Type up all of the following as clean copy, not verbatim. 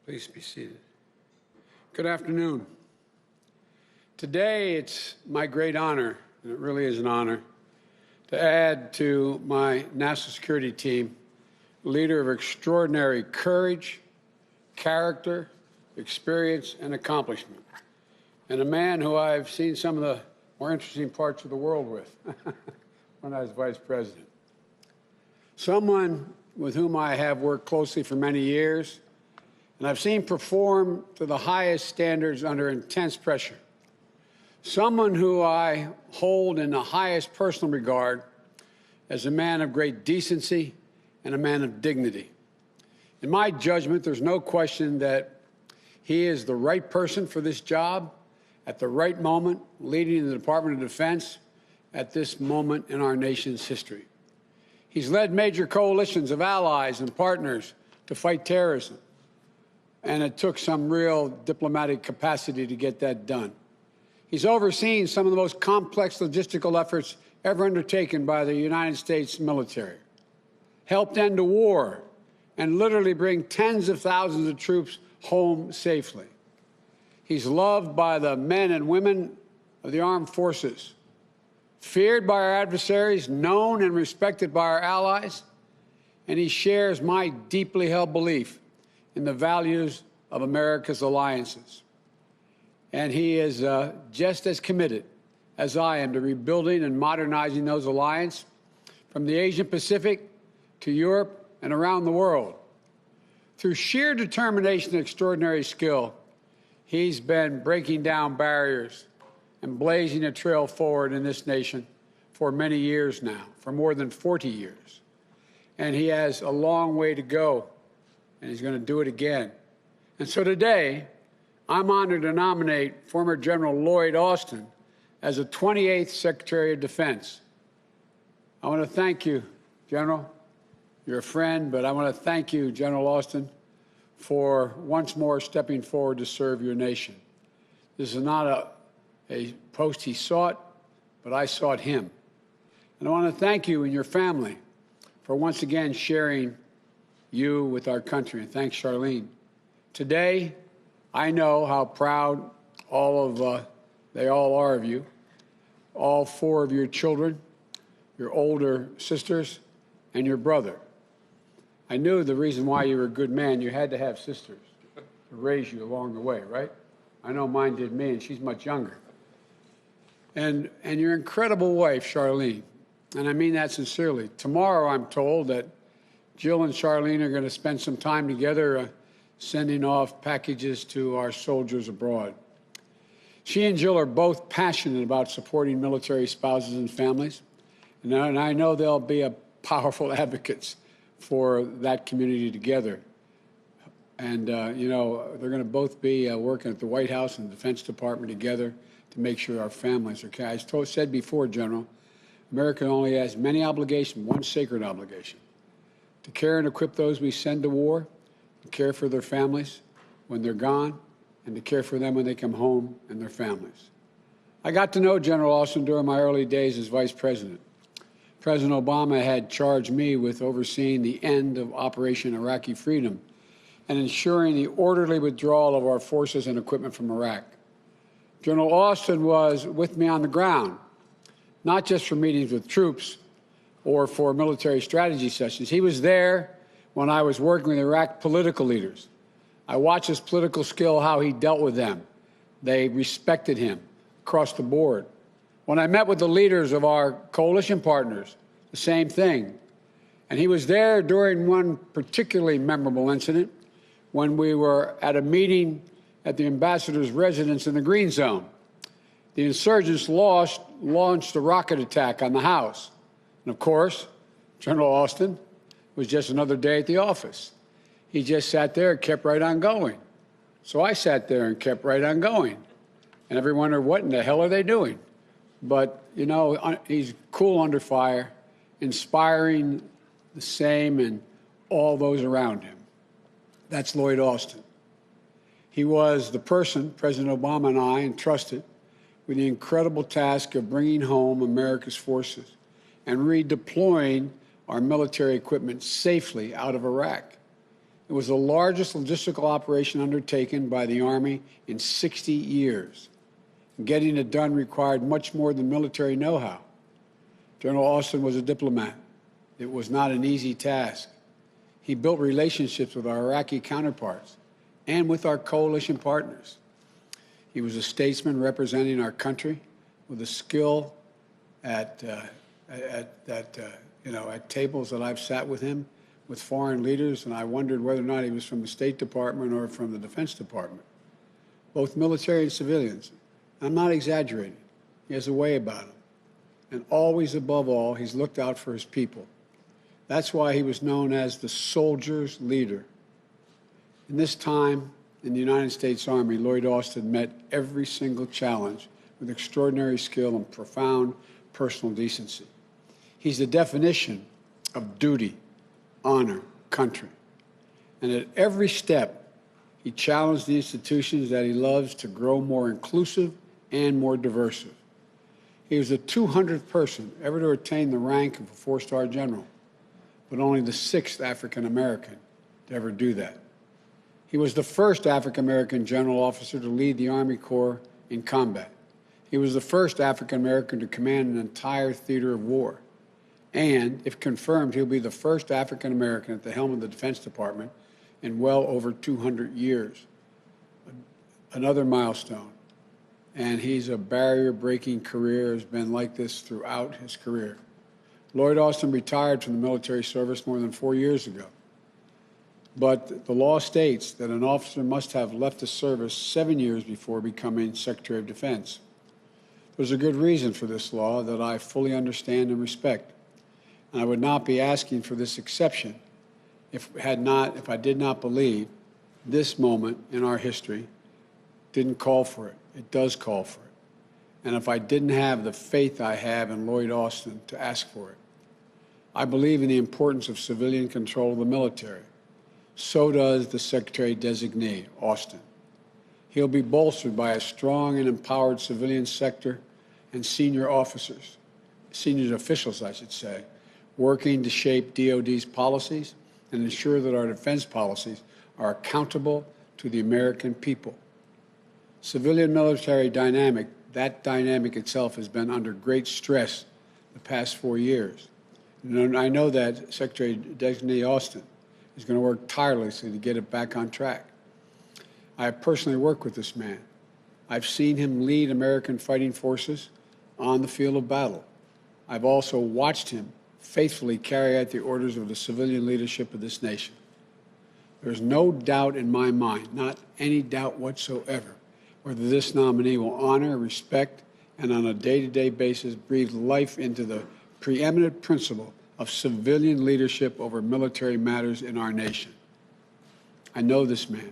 Please be seated. Good afternoon. Today, it's my great honor, and it really is an honor, to add to my national security team a leader of extraordinary courage, character, experience, and accomplishment, and a man who I've seen some of the more interesting parts of the world with when I was vice president. Someone with whom I have worked closely for many years, and I've seen perform to the highest standards under intense pressure. Someone who I hold in the highest personal regard as a man of great decency and a man of dignity. In my judgment, there's no question that he is the right person for this job at the right moment, leading the Department of Defense at this moment in our nation's history. He's led major coalitions of allies and partners to fight terrorism, and it took some real diplomatic capacity to get that done. He's overseen some of the most complex logistical efforts ever undertaken by the United States military, helped end a war, and literally bring tens of thousands of troops home safely. He's loved by the men and women of the armed forces, feared by our adversaries, known and respected by our allies, and he shares my deeply held belief in the values of America's alliances. And he is just as committed as I am to rebuilding and modernizing those alliances from the Asian Pacific to Europe and around the world. Through sheer determination and extraordinary skill, he's been breaking down barriers and blazing a trail forward in this nation for many years now, for more than 40 years. And he has a long way to go, and he's going to do it again. And so today, I'm honored to nominate former General Lloyd Austin as the 28th Secretary of Defense. I want to thank you, General. You're a friend, but I want to thank you, General Austin, for once more stepping forward to serve your nation. This is not a post he sought, but I sought him. And I want to thank you and your family for once again sharing you with our country. And thanks, Charlene. Today, I know how proud they all are of you, all four of your children, your older sisters, and your brother. I knew the reason why you were a good man, you had to have sisters to raise you along the way, right? I know mine did me, and she's much younger. And your incredible wife, Charlene, and I mean that sincerely. Tomorrow, I'm told that Jill and Charlene are going to spend some time together sending off packages to our soldiers abroad. She and Jill are both passionate about supporting military spouses and families, and I know they'll be powerful advocates for that community together. And, you know, they're going to both be working at the White House and the Defense Department together to make sure our families are cared. I said before, General, America only has many obligations, one sacred obligation: to care and equip those we send to war, to care for their families when they're gone, and to care for them when they come home and their families. I got to know General Austin during my early days as vice president. President Obama had charged me with overseeing the end of Operation Iraqi Freedom and ensuring the orderly withdrawal of our forces and equipment from Iraq. General Austin was with me on the ground, not just for meetings with troops or for military strategy sessions. He was there when I was working with Iraq political leaders. I watched his political skill, how he dealt with them. They respected him across the board. When I met with the leaders of our coalition partners, the same thing. And he was there during one particularly memorable incident when we were at a meeting at the ambassador's residence in the Green Zone. The insurgents launched a rocket attack on the house. And of course, General Austin was just another day at the office. He just sat there and kept right on going. So I sat there and kept right on going. And everyone wondered, what in the hell are they doing? But, you know, he's cool under fire, inspiring the same and all those around him. That's Lloyd Austin. He was the person President Obama and I entrusted with the incredible task of bringing home America's forces and redeploying our military equipment safely out of Iraq. It was the largest logistical operation undertaken by the Army in 60 years. Getting it done required much more than military know-how. General Austin was a diplomat. It was not an easy task. He built relationships with our Iraqi counterparts and with our coalition partners. He was a statesman representing our country with a skill at tables that I've sat with him, with foreign leaders, and I wondered whether or not he was from the State Department or from the Defense Department, both military and civilians. I'm not exaggerating. He has a way about him. And always, above all, he's looked out for his people. That's why he was known as the soldier's leader. In this time in the United States Army, Lloyd Austin met every single challenge with extraordinary skill and profound personal decency. He's the definition of duty, honor, country. And at every step, he challenged the institutions that he loves to grow more inclusive and more diverse. He was the 200th person ever to attain the rank of a four-star general, but only the 6th African-American to ever do that. He was the first African-American general officer to lead the Army Corps in combat. He was the first African-American to command an entire theater of war. And, if confirmed, he'll be the first African-American at the helm of the Defense Department in well over 200 years. Another milestone. And he's a barrier-breaking career, has been like this throughout his career. Lloyd Austin retired from the military service more than 4 years ago. But the law states that an officer must have left the service 7 years before becoming Secretary of Defense. There's a good reason for this law that I fully understand and respect. And I would not be asking for this exception if I did not believe this moment in our history didn't call for it. It does call for it. And if I didn't have the faith I have in Lloyd Austin to ask for it. I believe in the importance of civilian control of the military. So does the Secretary-designee, Austin. He'll be bolstered by a strong and empowered civilian sector and senior officers, senior officials, I should say, working to shape DOD's policies and ensure that our defense policies are accountable to the American people. Civilian-military dynamic, that dynamic itself has been under great stress the past 4 years. And I know that Secretary-designee Austin is going to work tirelessly to get it back on track. I have personally worked with this man. I've seen him lead American fighting forces on the field of battle. I've also watched him faithfully carry out the orders of the civilian leadership of this nation. There's no doubt in my mind, not any doubt whatsoever, whether this nominee will honor, respect, and on a day-to-day basis breathe life into the preeminent principle of civilian leadership over military matters in our nation. I know this man.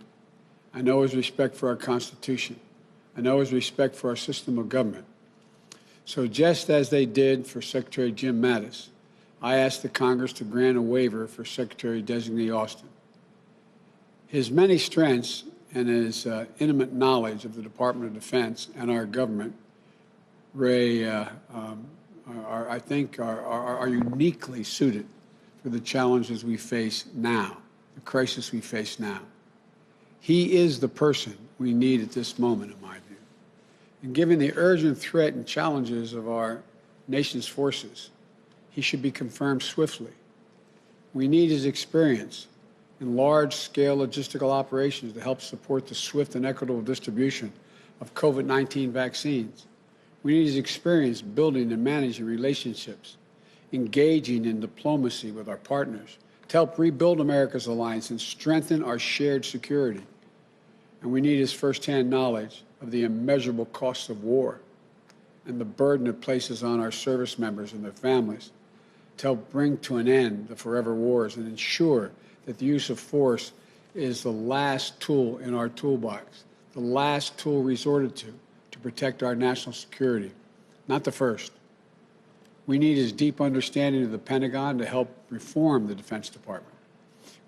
I know his respect for our Constitution. I know his respect for our system of government. So just as they did for Secretary Jim Mattis, I asked the Congress to grant a waiver for Secretary-designee Austin. His many strengths and his intimate knowledge of the Department of Defense and our government, I think, are uniquely suited for the challenges we face now, the crisis we face now. He is the person we need at this moment, in my view. And given the urgent threat and challenges of our nation's forces, he should be confirmed swiftly. We need his experience in large-scale logistical operations to help support the swift and equitable distribution of COVID-19 vaccines. We need his experience building and managing relationships, engaging in diplomacy with our partners to help rebuild America's alliance and strengthen our shared security. And we need his firsthand knowledge of the immeasurable costs of war and the burden it places on our service members and their families to help bring to an end the forever wars and ensure that the use of force is the last tool in our toolbox, the last tool resorted to protect our national security, not the first. We need his deep understanding of the Pentagon to help reform the Defense Department.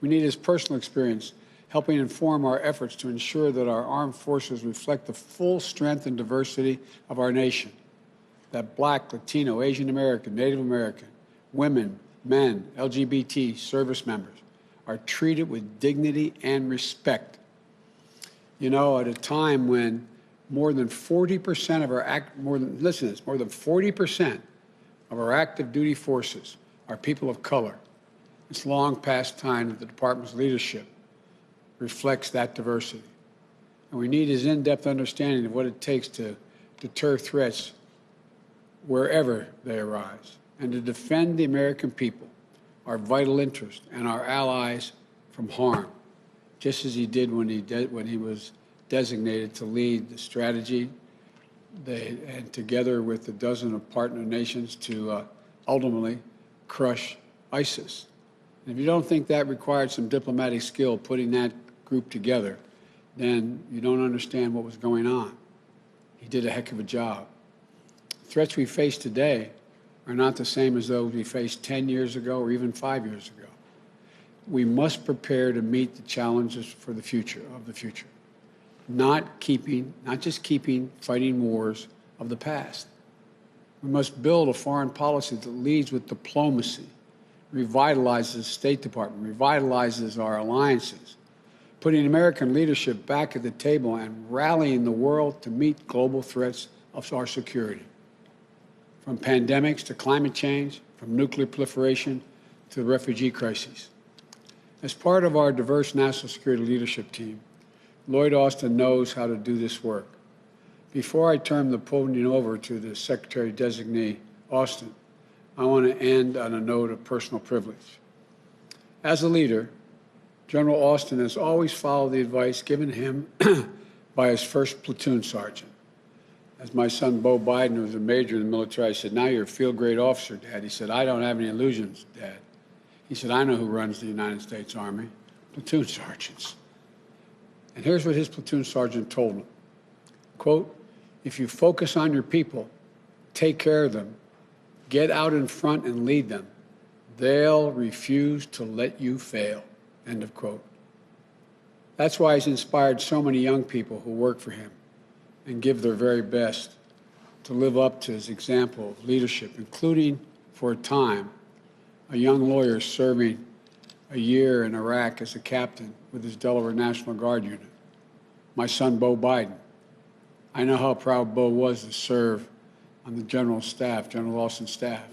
We need his personal experience helping inform our efforts to ensure that our armed forces reflect the full strength and diversity of our nation, that Black, Latino, Asian American, Native American, women, men, LGBT service members are treated with dignity and respect. You know, at a time when more than 40% of our more than 40% of our active duty forces are people of color, it's long past time that the department's leadership reflects that diversity. And we need his in-depth understanding of what it takes to deter threats wherever they arise and to defend the American people, our vital interest, and our allies from harm, just as he did when he was designated to lead the strategy and together with a dozen of partner nations to ultimately crush ISIS. And if you don't think that required some diplomatic skill putting that group together, then you don't understand what was going on. He did a heck of a job. Threats we face today are not the same as those we faced 10 years ago or even 5 years ago. We must prepare to meet the challenges for the future, not just keeping fighting wars of the past. We must build a foreign policy that leads with diplomacy, revitalizes the State Department, revitalizes our alliances, putting American leadership back at the table and rallying the world to meet global threats of our security. From pandemics to climate change, from nuclear proliferation to the refugee crises. As part of our diverse national security leadership team, Lloyd Austin knows how to do this work. Before I turn the podium over to the Secretary-designee, Austin, I want to end on a note of personal privilege. As a leader, General Austin has always followed the advice given him by his first platoon sergeant. As my son, Bo Biden, was a major in the military, I said, now you're a field-grade officer, Dad. He said, I don't have any illusions, Dad. He said, I know who runs the United States Army, platoon sergeants. And here's what his platoon sergeant told him. Quote, if you focus on your people, take care of them, get out in front and lead them, they'll refuse to let you fail, end of quote. That's why he's inspired so many young people who work for him and give their very best to live up to his example of leadership, including, for a time, a young lawyer serving a year in Iraq as a captain with his Delaware National Guard unit, my son, Bo Biden. I know how proud Bo was to serve on the General Austin staff.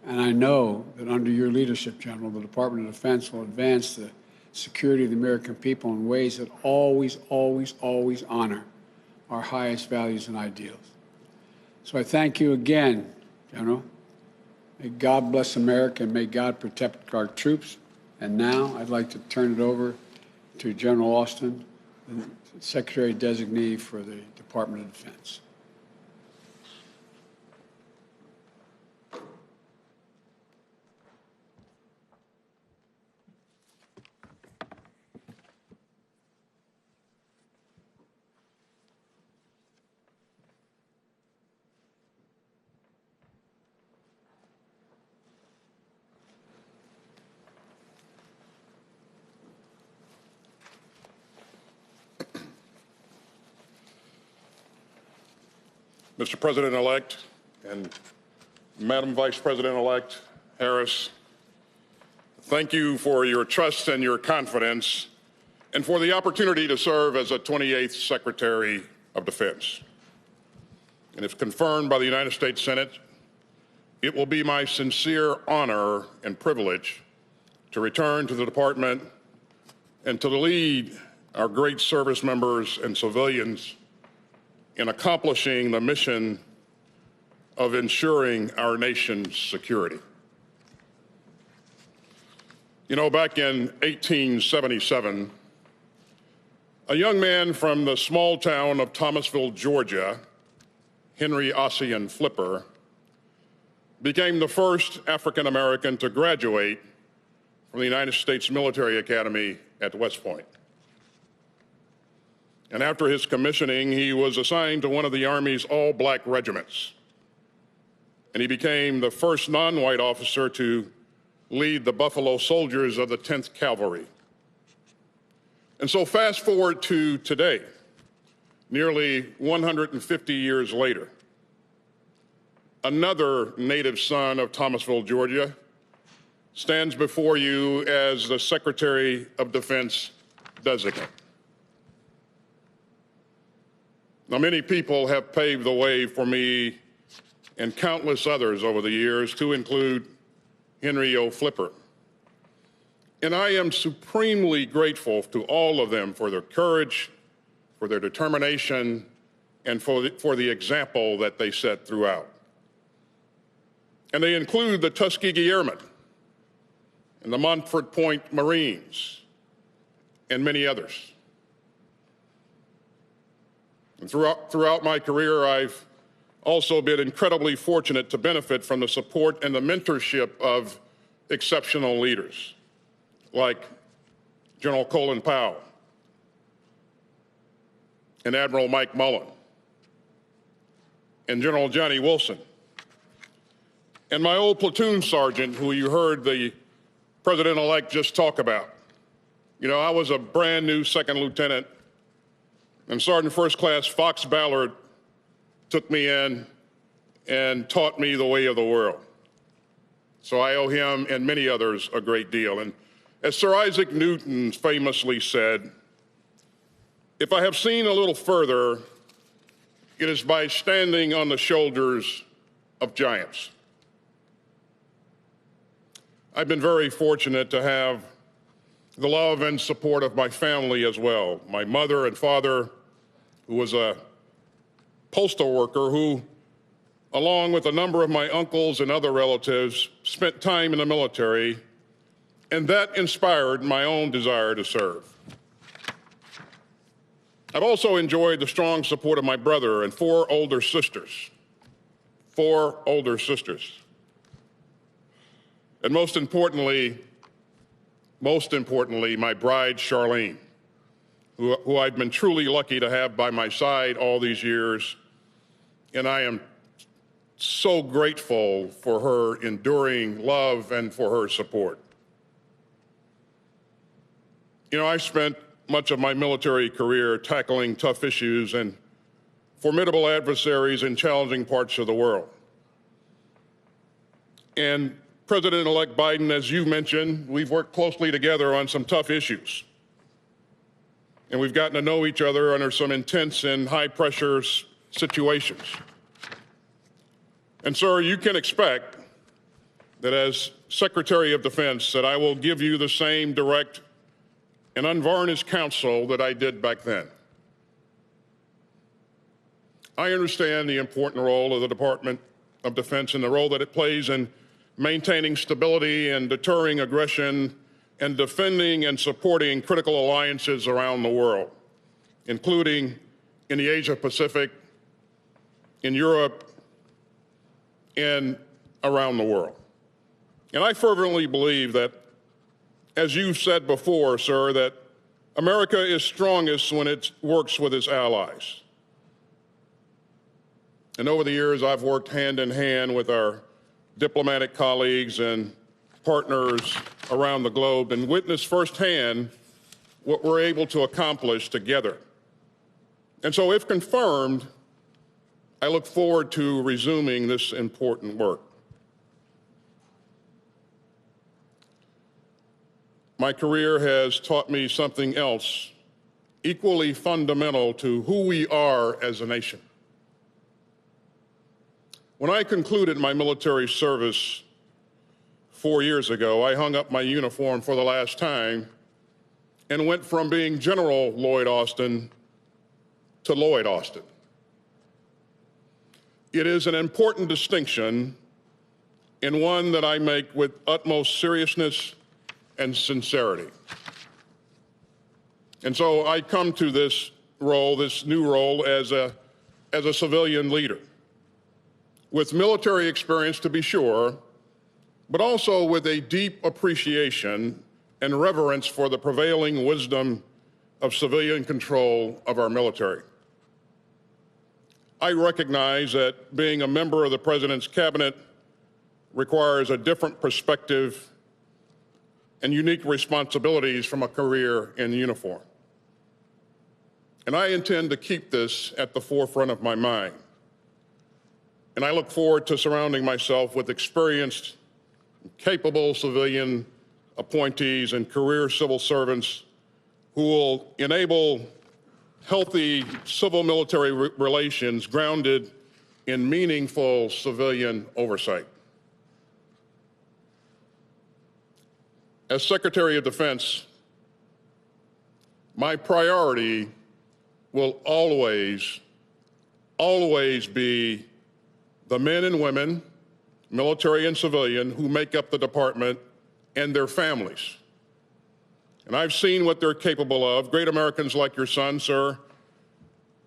And I know that under your leadership, General, the Department of Defense will advance the security of the American people in ways that always, always, always honor our highest values and ideals. So I thank you again, General. May God bless America and may God protect our troops. And now I'd like to turn it over to General Austin, the Secretary-designee for the Department of Defense. Mr. President-elect and Madam Vice President-elect Harris, thank you for your trust and your confidence and for the opportunity to serve as a 28th Secretary of Defense. And if confirmed by the United States Senate, it will be my sincere honor and privilege to return to the department and to lead our great service members and civilians in accomplishing the mission of ensuring our nation's security. You know, back in 1877, a young man from the small town of Thomasville, Georgia, Henry Ossian Flipper, became the first African American to graduate from the United States Military Academy at West Point. And after his commissioning, he was assigned to one of the Army's all-black regiments. And he became the first non-white officer to lead the Buffalo Soldiers of the 10th Cavalry. And so fast forward to today, nearly 150 years later, another native son of Thomasville, Georgia, stands before you as the Secretary of Defense designate. Now, many people have paved the way for me and countless others over the years, to include Henry O. Flipper. And I am supremely grateful to all of them for their courage, for their determination, and for the example that they set throughout. And they include the Tuskegee Airmen and the Montford Point Marines and many others. And throughout my career, I've also been incredibly fortunate to benefit from the support and the mentorship of exceptional leaders like General Colin Powell and Admiral Mike Mullen and General Johnny Wilson and my old platoon sergeant, who you heard the President-elect just talk about. You know, I was a brand new second lieutenant, and Sergeant First Class Fox Ballard took me in and taught me the way of the world. So I owe him and many others a great deal. And as Sir Isaac Newton famously said, if I have seen a little further, it is by standing on the shoulders of giants. I've been very fortunate to have the love and support of my family as well. My mother and father, who was a postal worker who, along with a number of my uncles and other relatives, spent time in the military, and that inspired my own desire to serve. I've also enjoyed the strong support of my brother and four older sisters. And most importantly, my bride, Charlene, who I've been truly lucky to have by my side all these years. And I am so grateful for her enduring love and for her support. You know, I spent much of my military career tackling tough issues and formidable adversaries in challenging parts of the world. And President-elect Biden, as you mentioned, we've worked closely together on some tough issues. And we've gotten to know each other under some intense and high-pressure situations. And, sir, you can expect that as Secretary of Defense that I will give you the same direct and unvarnished counsel that I did back then. I understand the important role of the Department of Defense and the role that it plays in maintaining stability and deterring aggression and defending and supporting critical alliances around the world, including in the Asia-Pacific, in Europe, and around the world. And I fervently believe that, as you've said before, sir, that America is strongest when it works with its allies. And over the years, I've worked hand in hand with our diplomatic colleagues and partners around the globe and witnessed firsthand what we're able to accomplish together. And so, if confirmed, I look forward to resuming this important work. My career has taught me something else equally fundamental to who we are as a nation. When I concluded my military service 4 years ago, I hung up my uniform for the last time and went from being General Lloyd Austin to Lloyd Austin. It is an important distinction and one that I make with utmost seriousness and sincerity. And so I come to this role, this new role, as a civilian leader, with military experience to be sure, but also with a deep appreciation and reverence for the prevailing wisdom of civilian control of our military. I recognize that being a member of the President's cabinet requires a different perspective and unique responsibilities from a career in uniform. And I intend to keep this at the forefront of my mind. And I look forward to surrounding myself with experienced capable civilian appointees and career civil servants who will enable healthy civil-military relations grounded in meaningful civilian oversight. As Secretary of Defense, my priority will always be the men and women, military and civilian, who make up the department and their families. And I've seen what they're capable of. Great Americans like your son, sir,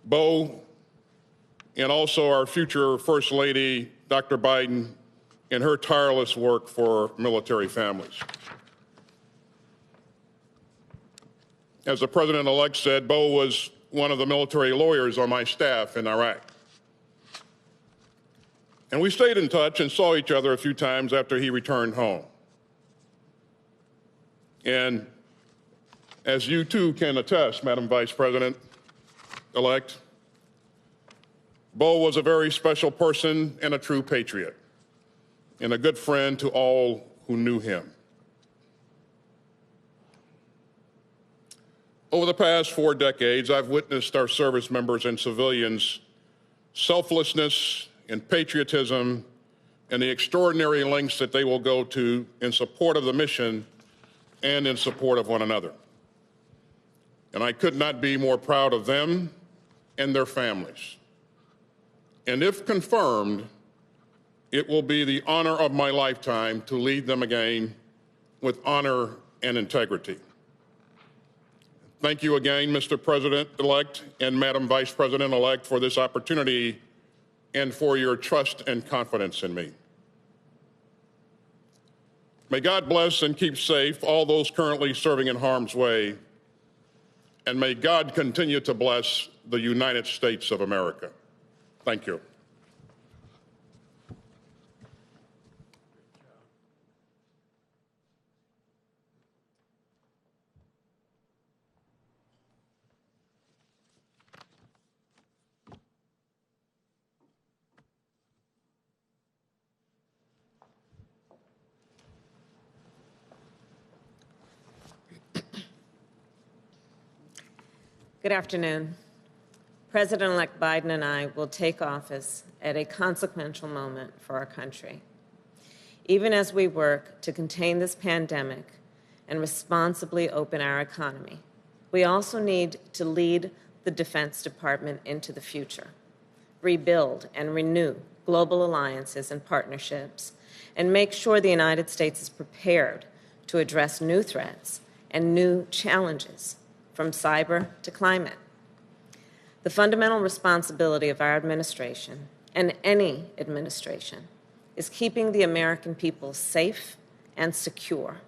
Bo, and also our future First Lady, Dr. Biden, in her tireless work for military families. As the President-elect said, Bo was one of the military lawyers on my staff in Iraq. And we stayed in touch and saw each other a few times after he returned home. And as you too can attest, Madam Vice President-elect, Bo was a very special person and a true patriot, and a good friend to all who knew him. Over the past 4 decades, I've witnessed our service members and civilians' selflessness and patriotism and the extraordinary lengths that they will go to in support of the mission and in support of one another. And I could not be more proud of them and their families. And if confirmed, it will be the honor of my lifetime to lead them again with honor and integrity. Thank you again, Mr. President-elect and Madam Vice President-elect, for this opportunity and for your trust and confidence in me. May God bless and keep safe all those currently serving in harm's way, and may God continue to bless the United States of America. Thank you. Good afternoon. President-elect Biden and I will take office at a consequential moment for our country. Even as we work to contain this pandemic and responsibly open our economy, we also need to lead the Defense Department into the future, rebuild and renew global alliances and partnerships, and make sure the United States is prepared to address new threats and new challenges, from cyber to climate. The fundamental responsibility of our administration, and any administration, is keeping the American people safe and secure.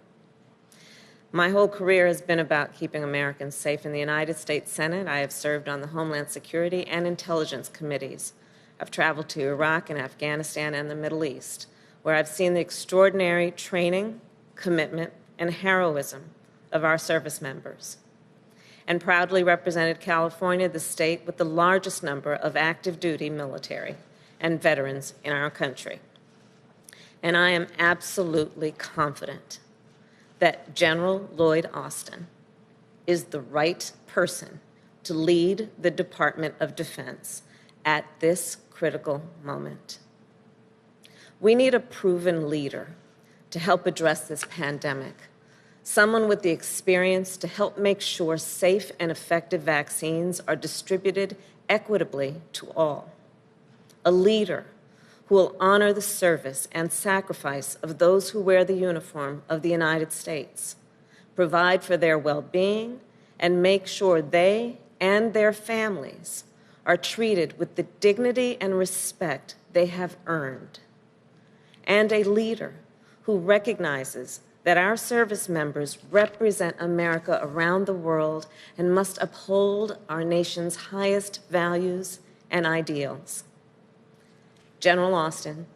My whole career has been about keeping Americans safe. In the United States Senate, I have served on the Homeland Security and Intelligence Committees. I've traveled to Iraq and Afghanistan and the Middle East, where I've seen the extraordinary training, commitment, and heroism of our service members, and proudly represented California, the state with the largest number of active duty military and veterans in our country. And I am absolutely confident that General Lloyd Austin is the right person to lead the Department of Defense at this critical moment. We need a proven leader to help address this pandemic, someone with the experience to help make sure safe and effective vaccines are distributed equitably to all. A leader who will honor the service and sacrifice of those who wear the uniform of the United States, provide for their well-being, and make sure they and their families are treated with the dignity and respect they have earned. And a leader who recognizes that our service members represent America around the world and must uphold our nation's highest values and ideals. General Austin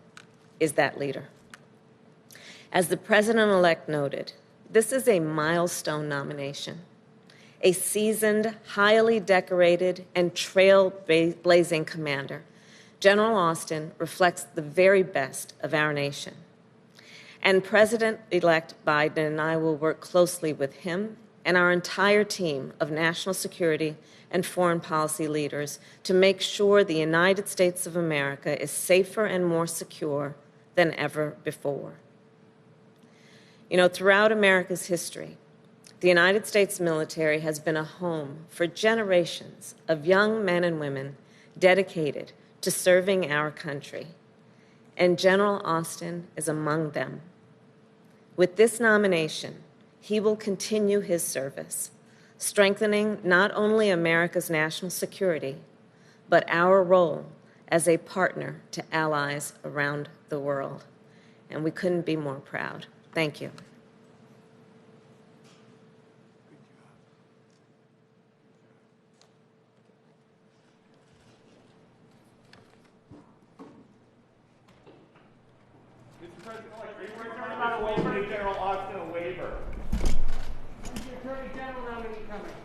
is that leader. As the President-elect noted, this is a milestone nomination. A seasoned, highly decorated, and trailblazing commander, General Austin reflects the very best of our nation. And President-elect Biden and I will work closely with him and our entire team of national security and foreign policy leaders to make sure the United States of America is safer and more secure than ever before. You know, throughout America's history, the United States military has been a home for generations of young men and women dedicated to serving our country, and General Austin is among them. With this nomination, he will continue his service, strengthening not only America's national security, but our role as a partner to allies around the world. And we couldn't be more proud. Thank you. Mr. President, are you concerned about a waiver? General Austin a waiver? Is the Attorney General nominee coming?